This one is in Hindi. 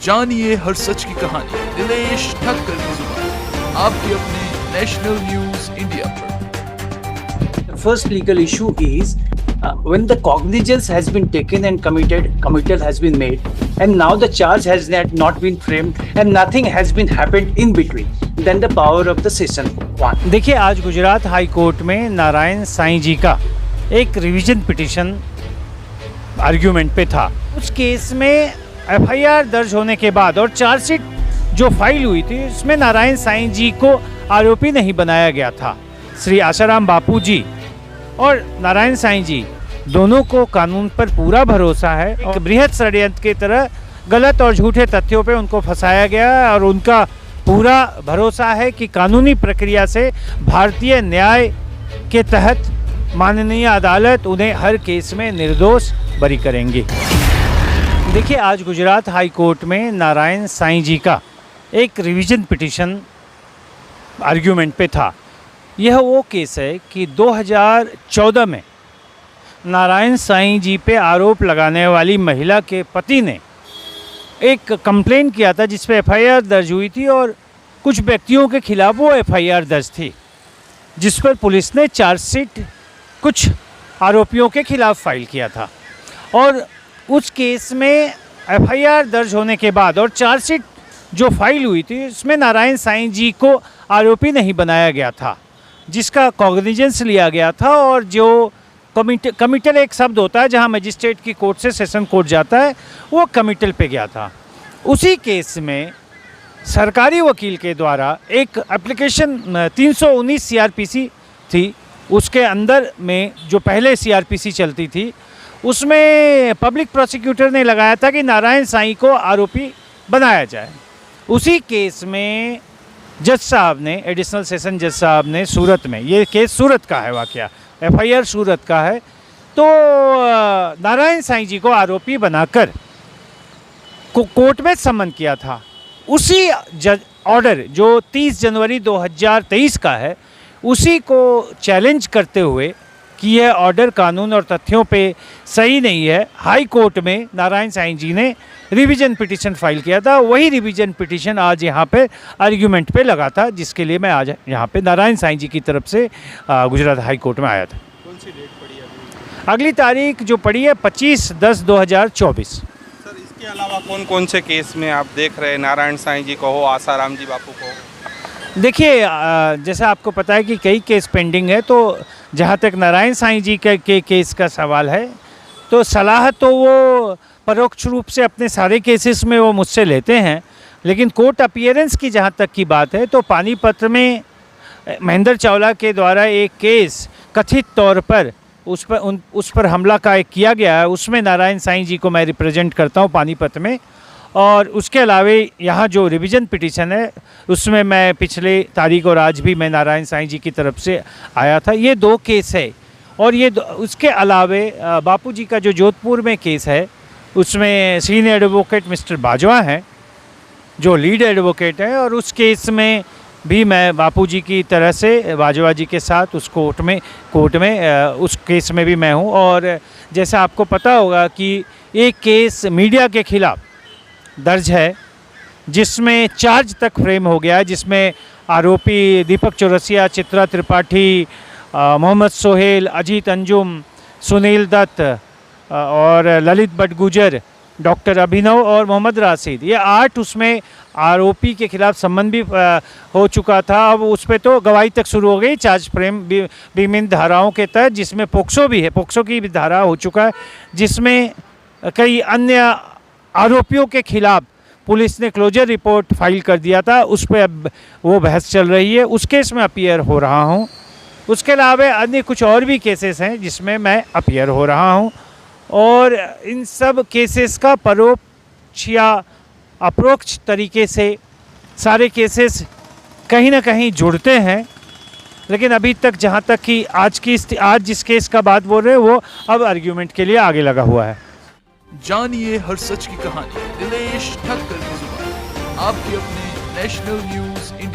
जानिए हर सच की कहानी दिनेश ठक्कर की जुबान आपके अपने नेशनल न्यूज इंडिया पर। The first legal issue is when the cognizance has been taken and committal has been made, and now the charge has not been framed and nothing has been happened in between, then the power of the session 1. देखिए, आज गुजरात हाई कोर्ट में नारायण साईं जी का एक रिवीजन पिटीशन आर्ग्यूमेंट पे था। उस केस में एफआईआर दर्ज होने के बाद और चार्जशीट जो फाइल हुई थी उसमें नारायण साईं जी को आरोपी नहीं बनाया गया था। श्री आसाराम बापू जी और नारायण साईं जी दोनों को कानून पर पूरा भरोसा है और बृहद षड्यंत्र की तरह गलत और झूठे तथ्यों पे उनको फंसाया गया और उनका पूरा भरोसा है कि कानूनी प्रक्रिया से भारतीय न्याय के तहत माननीय अदालत उन्हें हर केस में निर्दोष बरी करेंगी। देखिए, आज गुजरात हाई कोर्ट में नारायण साईं जी का एक रिवीजन पिटीशन आर्ग्यूमेंट पे था। यह वो केस है कि 2014 में नारायण साईं जी पे आरोप लगाने वाली महिला के पति ने एक कंप्लेन किया था जिस पे एफआईआर दर्ज हुई थी और कुछ व्यक्तियों के खिलाफ वो एफआईआर दर्ज थी, जिस पर पुलिस ने चार्जशीट कुछ आरोपियों के खिलाफ फाइल किया था। और उस केस में एफआईआर दर्ज होने के बाद और चार्जशीट जो फाइल हुई थी उसमें नारायण साईं जी को आरोपी नहीं बनाया गया था, जिसका कॉग्निजेंस लिया गया था। और जो कमिटल एक शब्द होता है जहां मजिस्ट्रेट की कोर्ट से सेशन कोर्ट जाता है, वो कमिटल पे गया था। उसी केस में सरकारी वकील के द्वारा एक एप्लीकेशन 319 सीआरपीसी थी, उसके अंदर में जो पहले सीआरपीसी चलती थी उसमें पब्लिक प्रोसिक्यूटर ने लगाया था कि नारायण साईं को आरोपी बनाया जाए। उसी केस में जज साहब ने, एडिशनल सेशन जज साहब ने सूरत में, ये केस सूरत का है, वाकया एफआईआर सूरत का है, तो नारायण साईं जी को आरोपी बनाकर कोर्ट में सम्मन किया था। उसी जज ऑर्डर जो 30 जनवरी 2023 का है, उसी को चैलेंज करते हुए कि यह ऑर्डर कानून और तथ्यों पे सही नहीं है, हाई कोर्ट में नारायण साईं जी ने रिवीजन पिटीशन फाइल किया था। वही रिवीजन पिटीशन आज यहाँ पे आर्ग्यूमेंट पे लगा था, जिसके लिए मैं आज यहाँ पे नारायण साईं जी की तरफ से गुजरात हाई कोर्ट में आया था। कौन सी डेट पड़ी है? अगली तारीख जो पड़ी है 25/10/2024। सर, इसके अलावा कौन कौन से केस में आप देख रहे हैं नारायण साईं जी को हो, आसाराम जी बापू को? देखिए, जैसा आपको पता है कि कई केस पेंडिंग है, तो जहाँ तक नारायण साईं जी के केस का सवाल है तो सलाह तो वो परोक्ष रूप से अपने सारे केसेस में वो मुझसे लेते हैं, लेकिन कोर्ट अपीयरेंस की जहाँ तक की बात है तो पानीपत में महेंद्र चावला के द्वारा एक केस कथित तौर पर उस पर हमला का किया गया है, उसमें नारायण साईं जी को मैं रिप्रेजेंट करता हूँ पानीपत में। और उसके अलावा यहाँ जो रिवीजन पिटीशन है उसमें मैं पिछले तारीख और आज भी मैं नारायण साईं जी की तरफ से आया था। ये 2 केस है। और ये उसके अलावे बापू जी का जो जोधपुर में केस है उसमें सीनियर एडवोकेट मिस्टर बाजवा हैं जो लीड एडवोकेट हैं, और उस केस में भी मैं बापू जी की तरह से बाजवा जी के साथ उस कोर्ट में उस केस में भी मैं हूँ। और जैसा आपको पता होगा कि एक केस मीडिया के खिलाफ दर्ज है जिसमें चार्ज तक फ्रेम हो गया है, जिसमें आरोपी दीपक चौरसिया, चित्रा त्रिपाठी, मोहम्मद सोहेल, अजीत अंजुम, सुनील दत्त और ललित बटगुजर, डॉक्टर अभिनव और मोहम्मद राशिद, ये 8 उसमें आरोपी के खिलाफ सम्मन भी हो चुका था। अब उस पर तो गवाही तक शुरू हो गई चार्ज फ्रेम विभिन्न धाराओं के तहत, जिसमें पोक्सो भी है, पोक्सो की भी धारा हो चुका है, जिसमें कई अन्य आरोपियों के खिलाफ पुलिस ने क्लोजर रिपोर्ट फाइल कर दिया था। उस पर अब वो बहस चल रही है, उस केस में अपीयर हो रहा हूँ। उसके अलावा अन्य कुछ और भी केसेस हैं जिसमें मैं अपीयर हो रहा हूँ, और इन सब केसेस का परोक्ष या अप्रोक्ष तरीके से सारे केसेस कहीं ना कहीं जुड़ते हैं। लेकिन अभी तक जहाँ तक कि आज जिस केस का बात बोल रहे हैं वो अब आर्ग्यूमेंट के लिए आगे लगा हुआ है। जानिए हर सच की कहानी दिनेश ठक्कर की जुबान आपके अपने नेशनल न्यूज इंडिया।